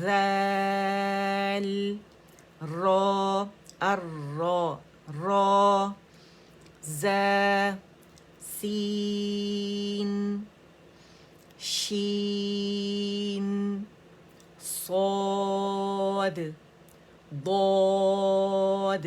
ذال را الرا را زا سين شين صاد ضاد।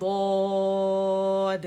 ضاد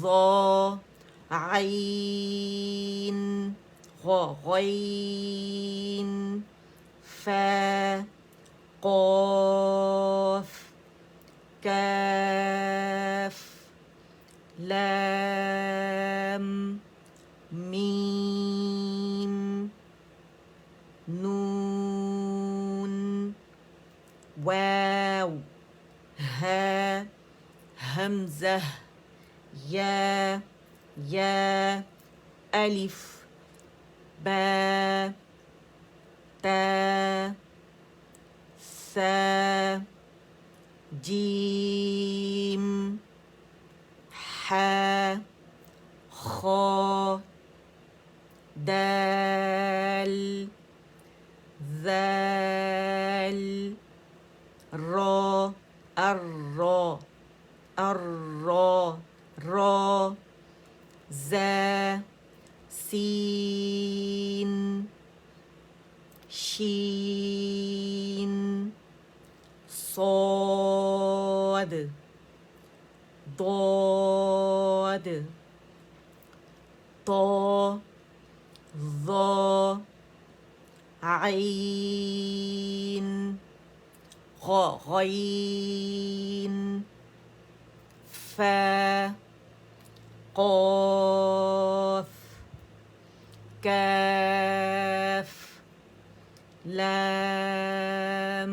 ظا عين غين فا قاف كاف لام ميم نون واو ها همزة يا ألف با تا سا جیم حا خا دال ذال را الرا الرا را زا سین شین صاد ضاد طا ظا عین غین فا قاف کاف لام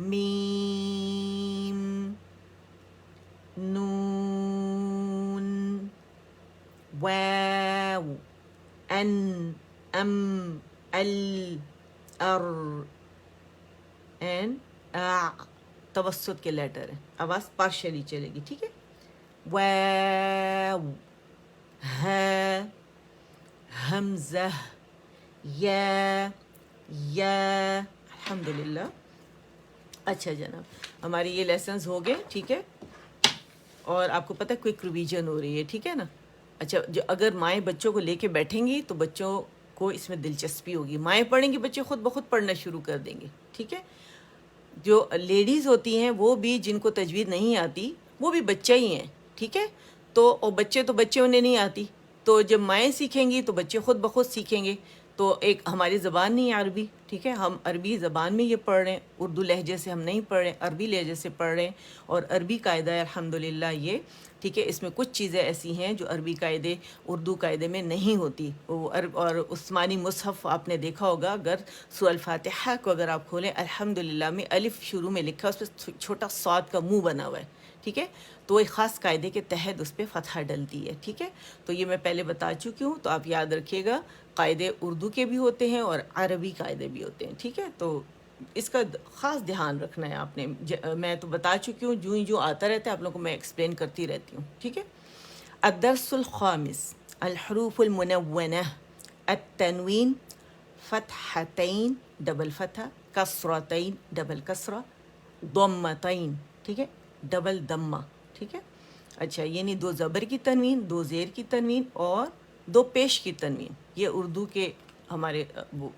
میم نون واو ان ام ال ار این توسط کے لیٹر ہیں، آواز پارشلی چلے گی، ٹھیک ہے. واو ہا حمزہ یا الحمدللہ. اچھا جناب، ہماری یہ لیسنز ہو گئے، ٹھیک ہے، اور آپ کو پتہ ہے کوئک ریویژن ہو رہی ہے، ٹھیک ہے نا. اچھا، جو اگر مائیں بچوں کو لے کے بیٹھیں گی تو بچوں کو اس میں دلچسپی ہوگی. مائیں پڑھیں گی، بچے خود بخود پڑھنا شروع کر دیں گے، ٹھیک ہے. جو لیڈیز ہوتی ہیں وہ بھی، جن کو تجوید نہیں آتی، وہ بھی بچہ ہی ہیں، ٹھیک ہے. تو اور بچے انہیں نہیں آتی، تو جب مائیں سیکھیں گی تو بچے خود بخود سیکھیں گے. تو ایک ہماری زبان نہیں ہے عربی، ٹھیک ہے، ہم عربی زبان میں یہ پڑھ رہے ہیں، اردو لہجے سے ہم نہیں پڑھ رہے ہیں، عربی لہجے سے پڑھ رہے ہیں. اور عربی قاعدہ ہے الحمدللہ یہ، ٹھیک ہے. اس میں کچھ چیزیں ایسی ہیں جو عربی قاعدے اردو قاعدے میں نہیں ہوتی. اور عثمانی مصحف آپ نے دیکھا ہوگا، اگر سورہ الفاتحہ کو اگر آپ کھولیں، الحمدللہ میں الف شروع میں لکھا، اس پہ چھوٹا صاد کا منہ بنا ہوا ہے، ٹھیک ہے. تو ایک خاص قاعدے کے تحت اس پہ فتحہ ڈلتی ہے، ٹھیک ہے. تو یہ میں پہلے بتا چکی ہوں، تو آپ یاد رکھیے گا، قاعدے اردو کے بھی ہوتے ہیں اور عربی قاعدے بھی ہوتے ہیں، ٹھیک ہے. تو اس کا خاص دھیان رکھنا ہے آپ نے. میں تو بتا چکی ہوں، جو آتا رہتا ہے آپ لوگوں کو میں ایکسپلین کرتی رہتی ہوں، ٹھیک ہے. الدرس الخامس الحروف المنونہ. التنوین فتحتین ڈبل فتح، کسرتین ڈبل کسرہ، ضمتین، ٹھیک ہے، ڈبل ضمہ، ٹھیک ہے. اچھا، یعنی 2 زبر کی تنوین، 2 زیر کی تنوین اور 2 پیش کی تنوین. یہ اردو کے ہمارے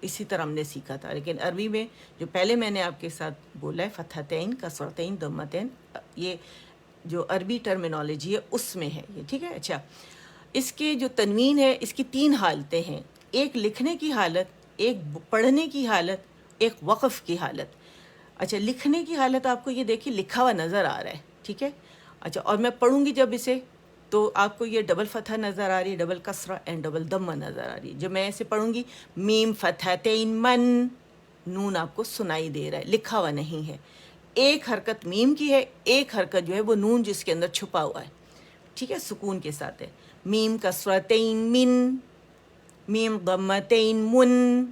اسی طرح ہم نے سیکھا تھا، لیکن عربی میں جو پہلے میں نے آپ کے ساتھ بولا ہے، فتحتین، کسرتین، ضمتین، یہ جو عربی ٹرمینالوجی ہے اس میں ہے یہ، ٹھیک ہے. اچھا، اس کے جو تنوین ہے اس کی 3 حالتیں ہیں، ایک لکھنے کی حالت، ایک پڑھنے کی حالت، ایک وقف کی حالت. اچھا، لکھنے کی حالت آپ کو یہ دیکھیے لکھا ہوا نظر آ رہا ہے، ٹھیک ہے. اچھا، اور میں پڑھوں گی جب اسے، تو آپ کو یہ ڈبل فتح نظر آ رہی ہے، ڈبل کسرہ اینڈ ڈبل ضمہ نظر آ رہی ہے. جب میں ایسے پڑھوں گی، میم فتحتین من، نون آپ کو سنائی دے رہا ہے، لکھا ہوا نہیں ہے. ایک حرکت میم کی ہے، ایک حرکت جو ہے وہ نون جس کے اندر چھپا ہوا ہے، ٹھیک ہے، سکون کے ساتھ ہے. میم کسرتین من، میم ضمتین من،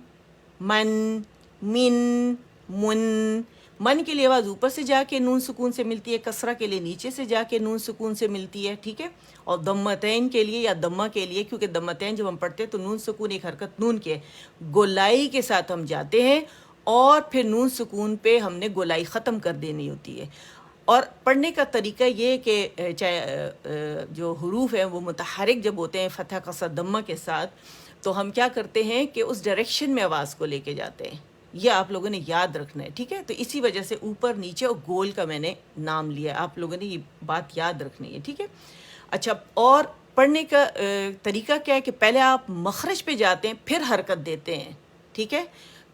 من، من، من. من کے لیے آواز اوپر سے جا کے نون سکون سے ملتی ہے، کسرہ کے لیے نیچے سے جا کے نون سکون سے ملتی ہے، ٹھیک ہے. اور ضمتین کے لیے یا ضمہ کے لیے، کیونکہ ضمتین جب ہم پڑھتے ہیں تو نون سکون ایک حرکت نون کے گولائی کے ساتھ ہم جاتے ہیں، اور پھر نون سکون پہ ہم نے گولائی ختم کر دینی ہوتی ہے. اور پڑھنے کا طریقہ یہ کہ چاہے جو حروف ہیں وہ متحرک جب ہوتے ہیں فتح کسر ضمہ کے ساتھ، تو ہم کیا کرتے ہیں کہ اس ڈائریکشن میں آواز کو لے کے جاتے ہیں. یہ آپ لوگوں نے یاد رکھنا ہے، ٹھیک ہے. تو اسی وجہ سے اوپر نیچے اور گول کا میں نے نام لیا، آپ لوگوں نے یہ بات یاد رکھنی ہے، ٹھیک ہے. اچھا، اور پڑھنے کا طریقہ کیا ہے کہ پہلے آپ مخرج پہ جاتے ہیں، پھر حرکت دیتے ہیں، ٹھیک ہے.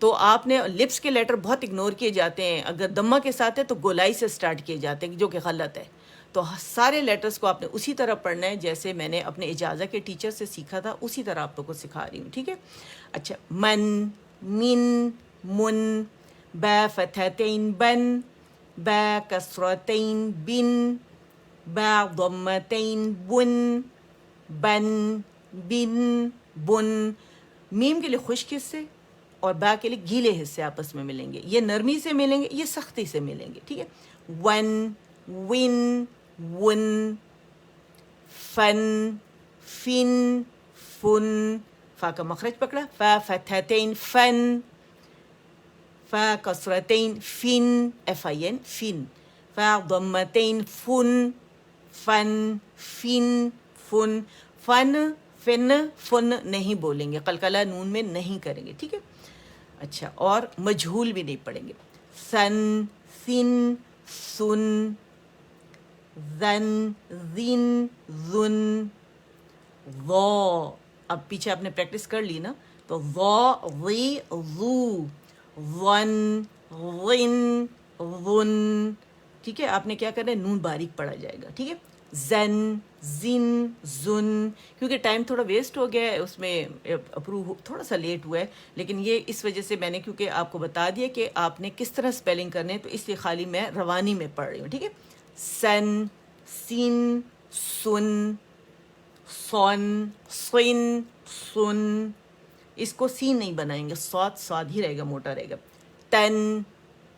تو آپ نے لپس کے لیٹر بہت اگنور کیے جاتے ہیں، اگر ضمہ کے ساتھ ہے تو گولائی سے سٹارٹ کیے جاتے ہیں، جو کہ غلط ہے. تو سارے لیٹرز کو آپ نے اسی طرح پڑھنا ہے جیسے میں نے اپنے اجازہ کے ٹیچر سے سیکھا تھا، اسی طرح آپ لوگوں کو سکھا رہی ہوں، ٹھیک ہے. اچھا، من، من، من، با فتحتین بن، با کسرتین بن، با ضمتین بن، بن، بن، بن. میم کے لیے خشک حصے، اور با کے لیے گیلے حصے آپس میں ملیں گے. یہ نرمی سے ملیں گے, یہ سختی سے ملیں گے. ٹھیک ہے, ون, ون, ون, فن, فن, فن. فا کا مخرج پکڑا, فا فتحتین فن, فا کسرتین فن, ایف آئی این فن, فا ضمتین فن, فن, فن, فن. فن, فن, فن نہیں بولیں گے, قلقلہ نون میں نہیں کریں گے. ٹھیک ہے, اچھا, اور مجہول بھی نہیں پڑھیں گے. سن, سن, سن, زن, زن, زن, ضو. اب پیچھے آپ نے پریکٹس کر لی نا, تو ضو, ضی, ضو, ظن, ظن, ظن. ٹھیک ہے, آپ نے کیا کرنا ہے, نون باریک پڑھا جائے گا. ٹھیک ہے, زن, زن, زن. کیونکہ ٹائم تھوڑا ویسٹ ہو گیا ہے, اس میں اپروو تھوڑا سا لیٹ ہوا ہے, لیکن یہ اس وجہ سے میں نے کیونکہ آپ کو بتا دیا کہ آپ نے کس طرح اسپیلنگ کرنے, تو اس لیے خالی میں روانی میں پڑھ رہی ہوں. ٹھیک ہے, سن, سن, سن, سون, سن, سن. اس کو سین نہیں بنائیں گے, سواد سواد ہی رہے گا, موٹا رہے گا. تن,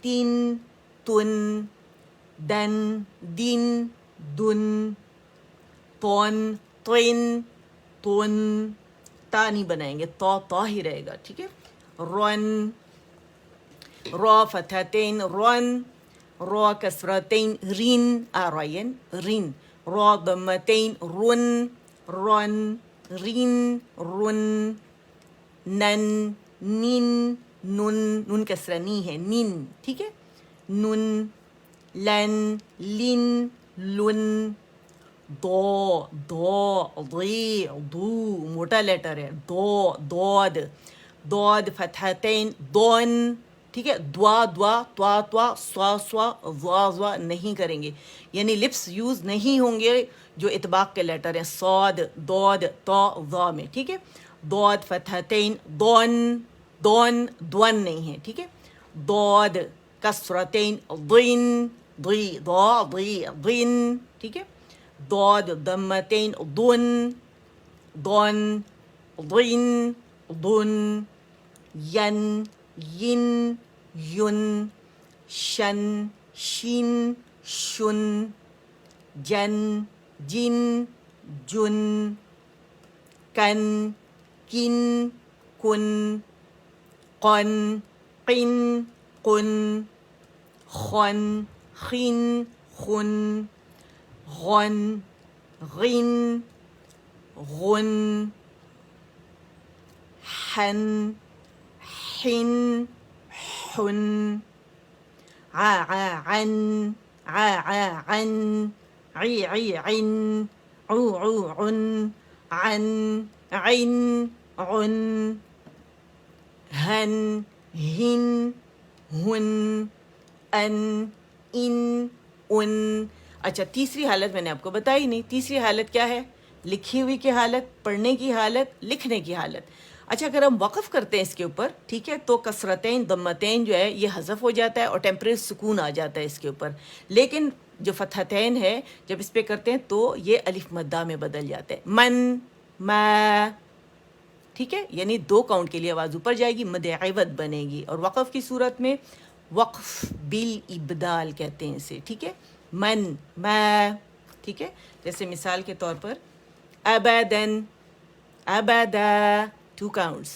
تین, تن, دن, دن, دن, تون, توین, تون. تا نہیں بنائیں گے, تو ہی رہے گا. ٹھیک ہے, رون, رو فتحتین رون, رو کسرتین رین, رین, رین, رو ضمتین رن, رون, رین, رن, نن, نین, نن, نون کسرہ نی ہے, نین. ٹھیک ہے, نن, لن, لن, لن, دو, دو, ضی, دو, موٹا لیٹر ہے, دو, دود, دود فتحتین دون. ٹھیک ہے, دعا, دعا, توا, توا, سوا, سوا, ضوا, ضوا نہیں کریں گے, یعنی لپس یوز نہیں ہوں گے جو اطباق کے لیٹر ہیں, صاد, دود, تو, ضا میں. ٹھیک ہے, دود فتحتین دون, دون, دون نہیں ہے. ٹھیک ہے, دود کسرتین ضین, ضی, ضا, ضی, ضین. ٹھیک ہے, دود ضمتین ضن, ضن, ضین, ضن, ین, ین, یون, شن, شین, شن, جن, جن, جن, کن, کن, کن, قن, قن, قن, خن, خن, خن, غن, غن, غن, حن, حن, حن, عن, عن, عن, عن, عن, عن, عن, عن, هن, هن, ہن, ان, ان, ان. اچھا, تیسری حالت میں نے آپ کو بتائی نہیں. تیسری حالت کیا ہے, لکھی ہوئی کی حالت, پڑھنے کی حالت, لکھنے کی حالت. اچھا, اگر ہم وقف کرتے ہیں اس کے اوپر, ٹھیک ہے, تو کسرتین ضمتین جو ہے یہ حذف ہو جاتا ہے اور ٹیمپریری سکون آ جاتا ہے اس کے اوپر. لیکن جو فتحتین ہے جب اس پہ کرتے ہیں تو یہ الف مدہ میں بدل جاتا ہے, من, ما. ٹھیک ہے, یعنی 2 کاؤنٹ کے لیے آواز اوپر جائے گی, مد عوض بنے گی. اور وقف کی صورت میں وقف بالابدال کہتے ہیں اسے. ٹھیک ہے, من, ما. ٹھیک ہے, جیسے مثال کے طور پر ابدن, ابدا, 2 کاؤنٹس.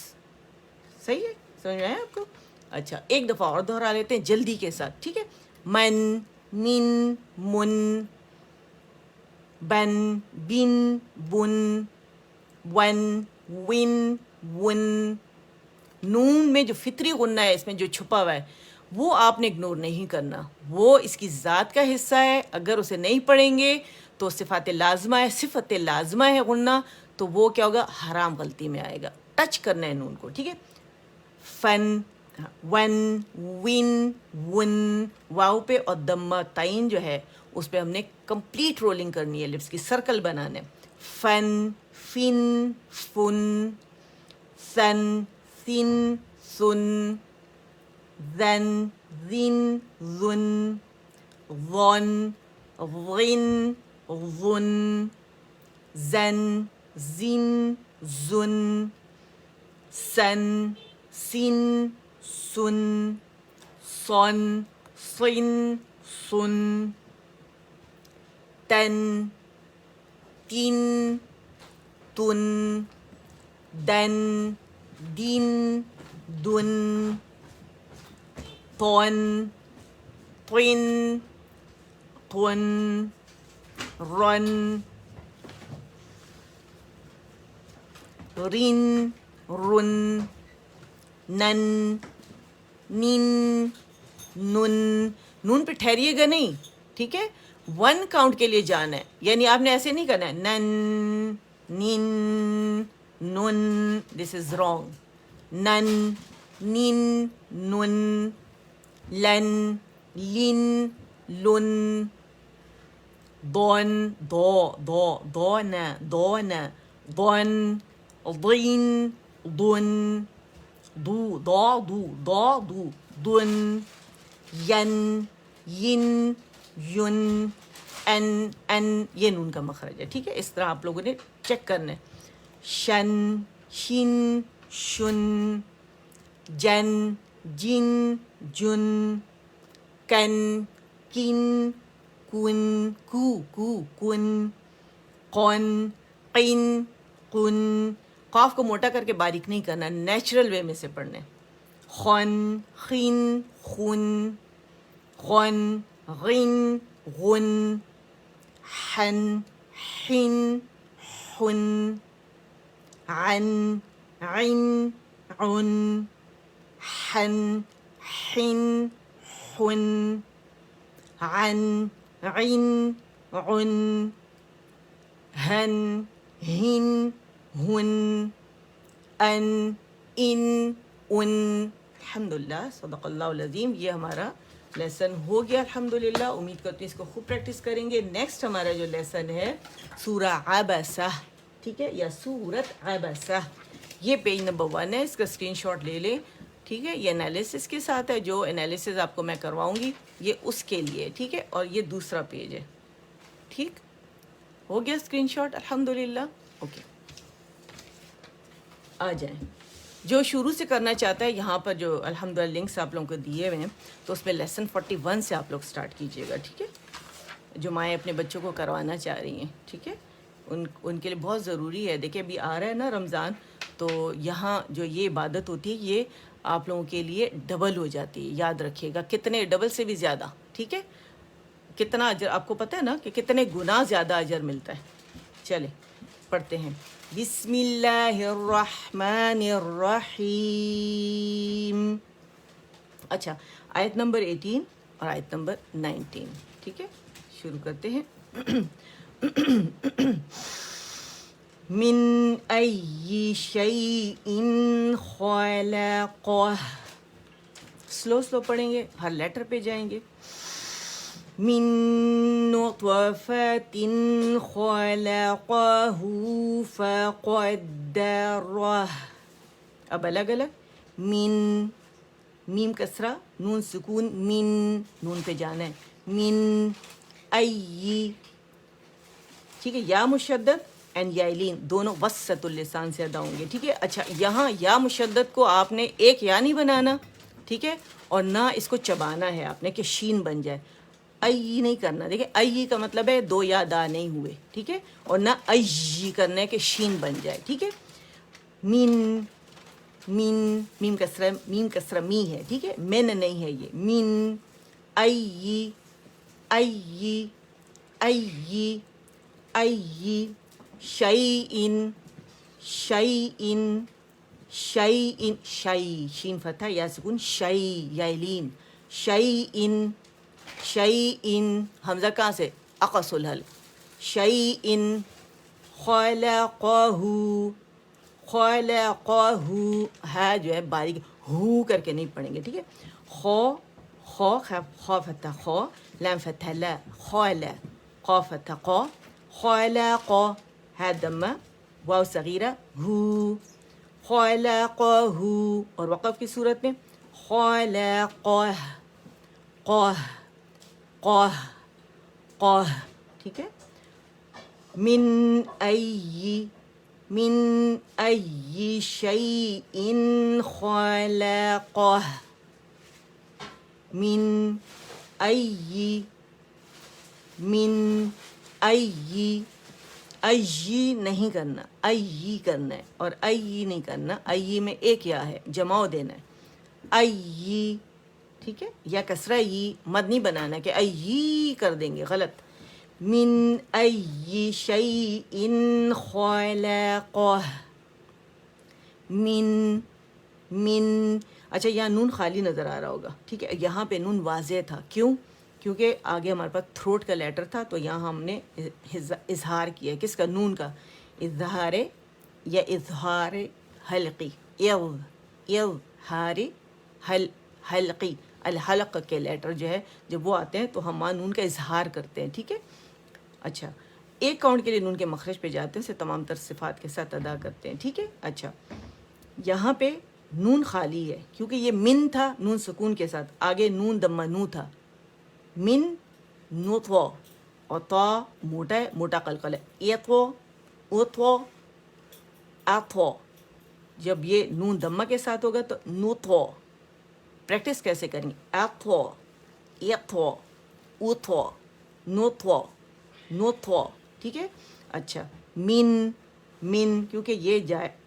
صحیح ہے, سمجھ میں آیا آپ کو؟ اچھا, ایک دفعہ اور دہرا لیتے ہیں جلدی کے ساتھ. ٹھیک ہے, من, من, من, بن, بن, بن, ون, ون, ون. نون میں جو فطری غنہ ہے, اس میں جو چھپا ہوا ہے, وہ آپ نے اگنور نہیں کرنا, وہ اس کی ذات کا حصہ ہے. اگر اسے نہیں پڑھیں گے تو صفات لازمہ ہے, صفت لازمہ ہے غنہ, تو وہ کیا ہوگا, حرام غلطی میں آئے گا. ٹچ کرنا ہے نون کو. ٹھیک ہے, فن, ون, ون, ون, واؤ پہ اور دمہ تعین جو ہے اس پہ ہم نے کمپلیٹ رولنگ کرنی ہے, لپس کی سرکل بنانے. فن, فن, فن, سن, سن, سن, زن, زن, زن, ظن, ظن, ظن, زن, زن, زن, سن, سین سن صن صن سن تن تین تن دن دین دن طن طن طن رن رن رن نن نین نن نون پہ ٹھہریے گا نہیں، ٹھیک ہے، 1 کاؤنٹ کے لیے جانا ہے، یعنی آپ نے ایسے نہیں کرنا ہے نن نین نن، دس از رانگ. نن نین نن لن لن لن ضن ضن ضن ضن ضین ضن ضو ضو ضن ین ین یون ان یہ نون کا مخرج ہے، ٹھیک ہے. اس طرح آپ لوگوں نے چیک کرنا ہے. شن شن شن جن جن جن کن کن کن کو کن قن قن قن. قاف کو موٹا کر کے باریک نہیں کرنا، نیچرل وے میں سے پڑھنا ہے. خن خین خن غن غن غن حن حن حن عن عن عن حن حن حن عن عن عن ہن ہن ہن ان ان ان. الحمدللہ صدق اللہ العظیم. یہ ہمارا لیسن ہو گیا الحمدللہ. امید کرتی ہوں اس کو خوب پریکٹس کریں گے. نیکسٹ ہمارا جو لیسن ہے سورہ عبسہ، ٹھیک ہے، یا سورت عبسہ. یہ پیج نمبر 1 ہے، اس کا اسکرین شاٹ لے لیں، ٹھیک ہے. یہ انالیسس کے ساتھ ہے، جو انالیسس آپ کو میں کرواؤں گی یہ اس کے لیے، ٹھیک ہے. اور یہ دوسرا پیج ہے، ٹھیک ہو گیا اسکرین شاٹ الحمدللہ. اوکے آ جائیں. جو شروع سے کرنا چاہتا ہے یہاں پر جو الحمدللہ لنکس آپ لوگوں کو دیے ہوئے ہیں، تو اس میں لیسن 41 سے آپ لوگ سٹارٹ کیجئے گا، ٹھیک ہے. جو مائیں اپنے بچوں کو کروانا چاہ رہی ہیں، ٹھیک ہے، ان کے لیے بہت ضروری ہے. دیکھیں ابھی آ رہا ہے نا رمضان، تو یہاں جو یہ عبادت ہوتی ہے یہ آپ لوگوں کے لیے ڈبل ہو جاتی ہے. یاد رکھیے گا، کتنے ڈبل سے بھی زیادہ، ٹھیک ہے. کتنا اجر آپ کو پتہ ہے نا کہ کتنے گنا زیادہ اجر ملتا ہے. چلیں پڑھتے ہیں. بسم اللہ الرحمن الرحیم. اچھا، آیت نمبر 18 اور آیت نمبر 19، ٹھیک ہے. شروع کرتے ہیں. من ای شیء خلقہ. سلو پڑھیں گے، ہر لیٹر پہ جائیں گے. من نطفة خلقه فقدره. اب الگ الگ. من میم کسرہ نون سکون، من نون پہ جانا ہے. من ای، ٹھیک ہے. یا مشدد اینڈ یا لین دونوں وسط اللسان سے ادا ہوں گے، ٹھیک ہے. اچھا، یہاں یا مشدد کو آپ نے ایک یا نہیں بنانا، ٹھیک ہے، اور نہ اس کو چبانا ہے آپ نے کہ شین بن جائے. ای نہیں کرنا. دیکھیں ای کا مطلب ہے 2 یا دا نہیں ہوئے، ٹھیک ہے، اور نہ ای کرنا ہے کہ شین بن جائے، ٹھیک ہے. مین مین میم کسرہ می ہے، ٹھیک ہے، من نہیں ہے یہ. مین ای ای ای ای شیئن شیئن شیئن شی شین فتح یا سکون شی یا لین شیئن شیئن حمزہ کہاں سے اقص الحلق. شیئن خلقہ خلقہ ہے جو ہے باریک ہو کر کے نہیں پڑھیں گے، ٹھیک ہے. خو فتح خو لام فتح لا خال قا فتح قا خلق ہے دمہ واو صغیرہ ہو خلقہ. اور وقف کی صورت میں خلقہ قہ قہ قہ، ٹھیک ہے. من ای من أي شيء خلقه من أي من أي أي نہیں کرنا أي کرنا ہے اور أي نہیں کرنا أي میں ایک یا ہے جماؤ دینا ہے أي ٹھیک ہے یا کسرہ ای مد نہیں بنانا کہ أي کر دیں گے غلط من أي شيء خلقه من اچھا یہاں نون خالی نظر آ رہا ہوگا ٹھیک ہے یہاں پہ نون واضح تھا کیوں کیونکہ آگے ہمارے پاس تھروٹ کا لیٹر تھا تو یہاں ہم نے اظہار کیا کس کا نون کا اظہار یا اظہار حلقی اظہار حلقی الحلق کے لیٹر جو ہے جب وہ آتے ہیں تو ہم نون کا اظہار کرتے ہیں ٹھیک ہے اچھا ایک کاؤنٹ کے لیے نون کے مخرج پہ جاتے ہیں اسے تمام تر صفات کے ساتھ ادا کرتے ہیں ٹھیک ہے اچھا یہاں پہ نون خالی ہے کیونکہ یہ من تھا نون سکون کے ساتھ آگے نون دمہ نو تھا من نوتو اور تو موٹا ہے موٹا قلقل ہے ایتو اوتو آتھو جب یہ نون دمہ کے ساتھ ہوگا تو نوتو پریکٹس کیسے کریں آتھو ایتو اوتو نوتو نوتو ٹھیک ہے اچھا من کیونکہ یہ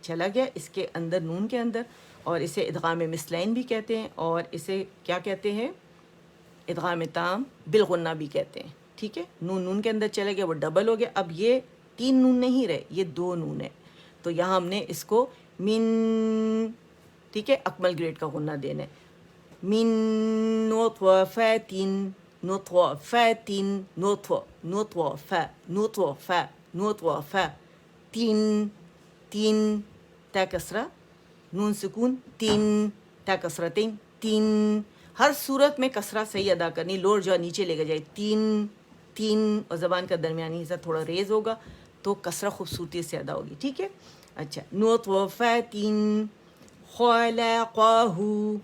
چلا گیا اس کے اندر نون کے اندر اور اسے ادغام مثلین بھی کہتے ہیں اور اسے کیا کہتے ہیں ادغام تام بالغنہ بھی کہتے ہیں ٹھیک ہے نون کے اندر چلا گیا وہ ڈبل ہو گیا اب یہ 3 نون نہیں رہے یہ 2 نون ہے تو یہاں ہم نے اس کو من ٹھیک ہے اکمل گریڈ کا غنہ دینا ہے من نطفة نطفة نطفة تین تا کسرہ نون سکون تین تا کسرتین تین ہر صورت میں کسرہ صحیح ادا کرنی لوڑ جو نیچے لے کے جائے تین اور زبان کا درمیانی حصہ تھوڑا ریز ہوگا تو کسرہ خوبصورتی سے ادا ہوگی ٹھیک ہے اچھا نطفة خلقه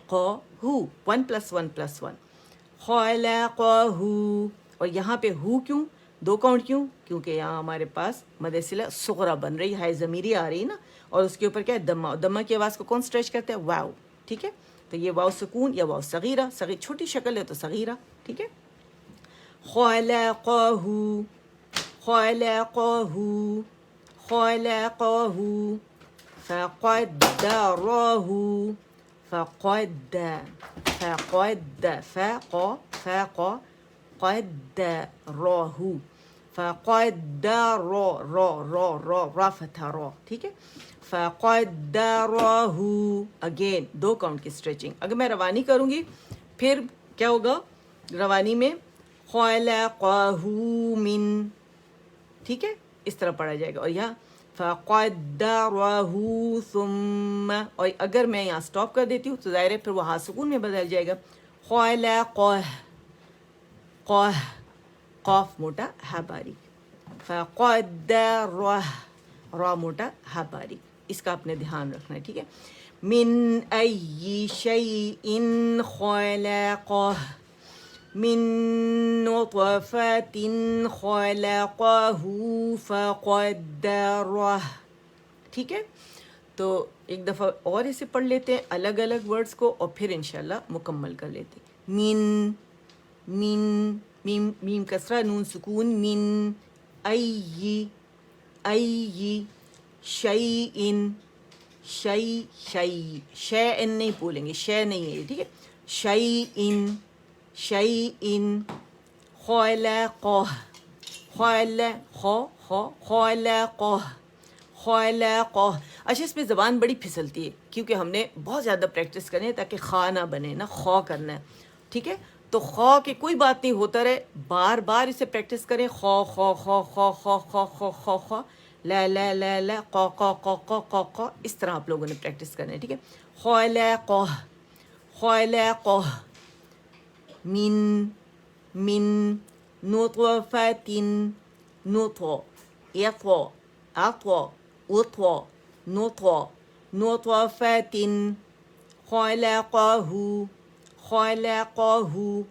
خلقه 1+1+1 خلقه اور یہاں پہ ہو کیوں 2 کاؤنٹ کیوں کیونکہ یہاں ہمارے پاس مد صلہ صغرا بن رہی ہے ضمیری آ رہی ہے نا اور اس کے اوپر کیا ہے دمہ دمہ کی آواز کو کون اسٹریچ کرتے ہیں واو ٹھیک ہے تو یہ واو سکون یا واو صغیرہ چھوٹی شکل ہے تو صغیرہ ٹھیک ہے خلقه فقدره را فتح را ٹھیک ہے فقدره اگین 2 کاؤنٹ کی اسٹریچنگ اگر میں روانی کروں گی پھر کیا ہوگا روانی میں خلقه من ٹھیک ہے اس طرح پڑھا جائے گا اور یہاں فقدره ثم اور اگر میں یہاں سٹاپ کر دیتی ہوں تو ظاہر ہے پھر وہ ہاتھ سکون میں بدل جائے گا خلقه قاف موٹا ہا باریک فقدره را موٹا ہا باریک اس کا اپنے دھیان رکھنا ہے ٹھیک ہے من ای شیء خلقه من نطفة خلقه فقدره ٹھیک ہے تو ایک دفعہ اور اسے پڑھ لیتے ہیں الگ الگ ورڈز کو اور پھر انشاءاللہ مکمل کر لیتے ہیں میم کسرہ نون سکون من ای شیء شیء نہیں بولیں گے شے نہیں ہے ٹھیک ہے شیء خلقه اچھا اس میں زبان بڑی پھسلتی ہے کیونکہ ہم نے بہت زیادہ پریکٹس کرنی ہے تاکہ خا نہ بنے نا خا کرنا ہے ٹھیک ہے تو خا کے کوئی بات نہیں ہوتا رہے بار بار اسے پریکٹس کریں خا خا خا خا خا خا خا خا خا لا لا لا لا قا قا قا قا قا قا اس طرح آپ لوگوں نے پریکٹس کرنا ہے ٹھیک ہے خلقه من نطفة نطفة نطفة خلقه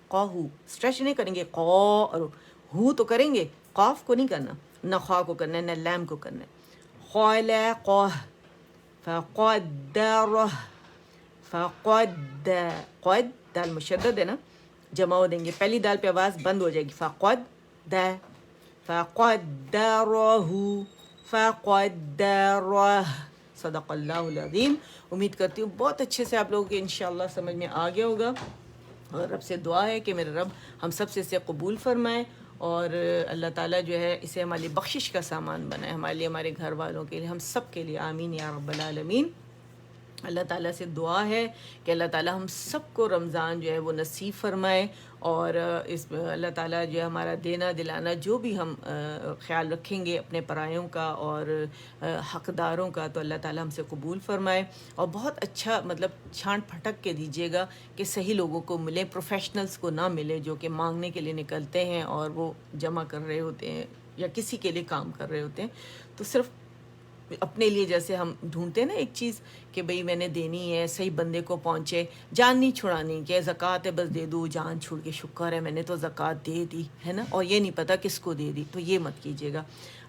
قاہو اسٹریچ نہیں کریں گے قا اور ہو تو کریں گے قاف کو نہیں کرنا، نہ خواہ کو کرنا ہے، نہ لام کو کرنا ہے. خلقہ، فقدرہ، فقد، قد دال مشدد ہے نا، جمع ہو دیں گے، پہلی دال پہ آواز بند ہو جائے گی. فقد، فقدرہ، فقدرہ. صدق اللہ العظیم. امید کرتی ہوں بہت اچھے سے آپ لوگوں کے انشاءاللہ سمجھ میں آ گیا ہوگا، اور رب سے دعا ہے کہ میرے رب ہم سب سے اسے قبول فرمائے، اور اللہ تعالیٰ جو ہے اسے ہماری بخشش کا سامان بنائے، ہمارے لیے، ہمارے گھر والوں کے لیے، ہم سب کے لیے. آمین یا رب العالمین. اللہ تعالیٰ سے دعا ہے کہ اللہ تعالیٰ ہم سب کو رمضان جو ہے وہ نصیب فرمائے، اور اس اللہ تعالیٰ جو ہے ہمارا دینا دلانا جو بھی ہم خیال رکھیں گے اپنے پرایوں کا اور حقداروں کا، تو اللہ تعالیٰ ہم سے قبول فرمائے، اور بہت اچھا مطلب چھانٹ پھٹک کے دیجیے گا کہ صحیح لوگوں کو ملے، پروفیشنلز کو نہ ملے جو کہ مانگنے کے لیے نکلتے ہیں اور وہ جمع کر رہے ہوتے ہیں یا کسی کے لیے کام کر رہے ہوتے ہیں. تو صرف اپنے لیے جیسے ہم ڈھونڈتے ہیں نا ایک چیز کہ بھئی میں نے دینی ہے، صحیح بندے کو پہنچے، جان نہیں چھڑانی کہ زکوٰۃ ہے بس دے دوں، جان چھوڑ کے شکر ہے میں نے تو زکوٰۃ دے دی ہے نا، اور یہ نہیں پتہ کس کو دے دی، تو یہ مت کیجیے گا.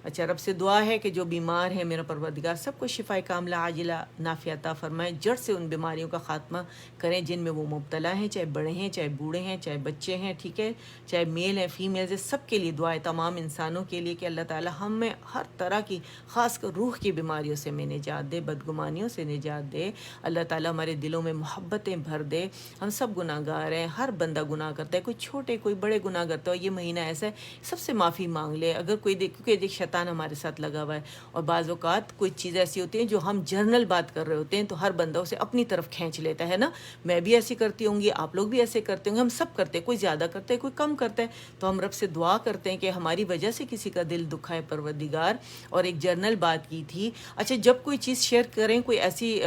اچھا، رب سے دعا ہے کہ جو بیمار ہیں میرا پروردگار سب کو شفاء کاملہ عاجلہ نافع عطا فرمائے، جڑ سے ان بیماریوں کا خاتمہ کریں جن میں وہ مبتلا ہیں، چاہے بڑے ہیں، چاہے بوڑھے ہیں، چاہے بچے ہیں، ٹھیک ہے، چاہے میل ہیں، فیمیلز ہیں، سب کے لیے دعا ہے، تمام انسانوں کے لیے کہ اللہ تعالیٰ ہمیں ہر طرح کی، خاص کر روح کی بیماریوں سے میں نجات دے، بدگمانیوں سے نجات دے. اللہ تعالیٰ ہمارے دلوں میں محبتیں بھر دے. ہم سب گناہ گار ہیں، ہر بندہ گناہ کرتا ہے، کوئی چھوٹے کوئی بڑے گناہ کرتا ہے. یہ مہینہ ایسا ہے سب سے معافی مانگ لے اگر کوئی کیونکہ دیکھ شیطان ہمارے ساتھ لگا ہوا ہے، اور بعض اوقات کوئی چیز ایسی ہوتی ہیں جو ہم جنرل بات کر رہے ہوتے ہیں تو ہر بندہ اسے اپنی طرف کھینچ لیتا ہے نا. میں بھی ایسی کرتی ہوں گی، آپ لوگ بھی ایسے کرتے ہوں گے، ہم سب کرتے ہیں، کوئی زیادہ کرتا ہے کوئی کم کرتا ہے. تو ہم رب سے دعا کرتے ہیں کہ ہماری وجہ سے کسی کا دل دکھائے پروردگار. اور ایک جرنل بات کی تھی. اچھا، جب کوئی چیز شیئر کریں، کوئی ایسی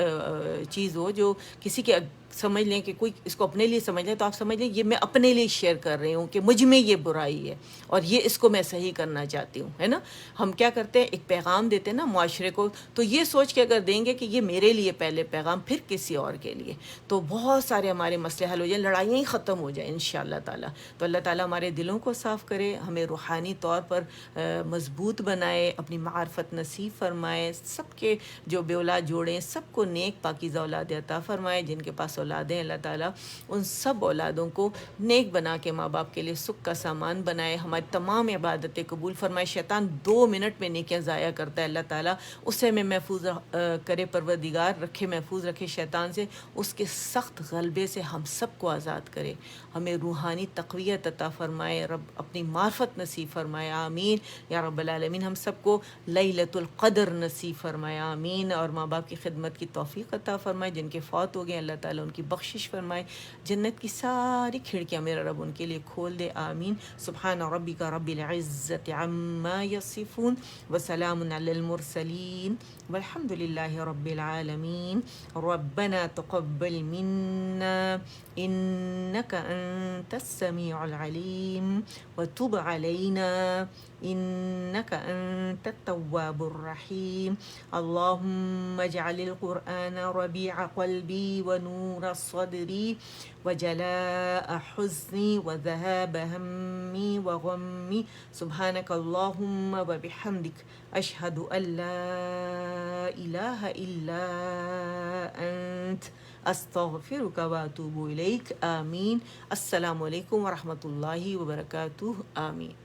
چیز ہو جو کسی کے سمجھ لیں کہ کوئی اس کو اپنے لیے سمجھ لیں، تو آپ سمجھ لیں یہ میں اپنے لیے شیئر کر رہی ہوں کہ مجھ میں یہ برائی ہے اور یہ اس کو میں صحیح کرنا چاہتی ہوں، ہے نا. ہم کیا کرتے ہیں، ایک پیغام دیتے ہیں نا معاشرے کو، تو یہ سوچ کے اگر دیں گے کہ یہ میرے لیے پہلے پیغام پھر کسی اور کے لیے، تو بہت سارے ہمارے مسئلے حل ہو جائیں، لڑائیاں ہی ختم ہو جائیں انشاءاللہ تعالیٰ. تو اللہ تعالیٰ ہمارے دلوں کو صاف کرے، ہمیں روحانی طور پر مضبوط بنائے، اپنی معرفت نصیب فرمائے، سب کے جو بے اولاد جوڑے سب کو نیک پاکیزہ اولاد عطا فرمائے. جن کے پاس اولادیں اللہ تعالیٰ ان سب اولادوں کو نیک بنا کے ماں باپ کے لیے سکھ کا سامان بنائے. ہماری تمام عبادتیں قبول فرمائے. شیطان 2 منٹ میں نیکیاں ضائع کرتا ہے، اللہ تعالیٰ اسے ہمیں محفوظ کرے، پروردگار رکھے، محفوظ رکھے شیطان سے، اس کے سخت غلبے سے ہم سب کو آزاد کرے. ہمیں روحانی تقویت عطا فرمائے، رب اپنی معرفت نصیب فرمائے. آمین یا رب العالمین. ہم سب کو لیلۃ القدر نصیب فرمائے. آمین. اور ماں باپ کی خدمت کی توفیق عطا فرمائے. جن کے فوت ہو گئے اللہ تعالیٰ ان کی بخشش فرمائے. جنت کی ساری کھڑکیاں میرا رب ان کے لیے کھول دے. آمین. سبحان ربک رب العزت عما یصفون وسلام علی المرسلین والحمد للہ رب العالمین. ربنا تقبل منا انك انت السميع العليم وتب علينا انك انت التواب الرحيم. اللهم اجعل القرآن ربيع قلبي ونور صدري وجلاء حزني وذهاب همي وغمي. سبحانك اللهم وبحمدك أشهد أن لا إله إلا أنت استغفرك واتوب إليك. آمين. السلام علیکم ورحمۃ اللہ وبرکاتہ. آمین.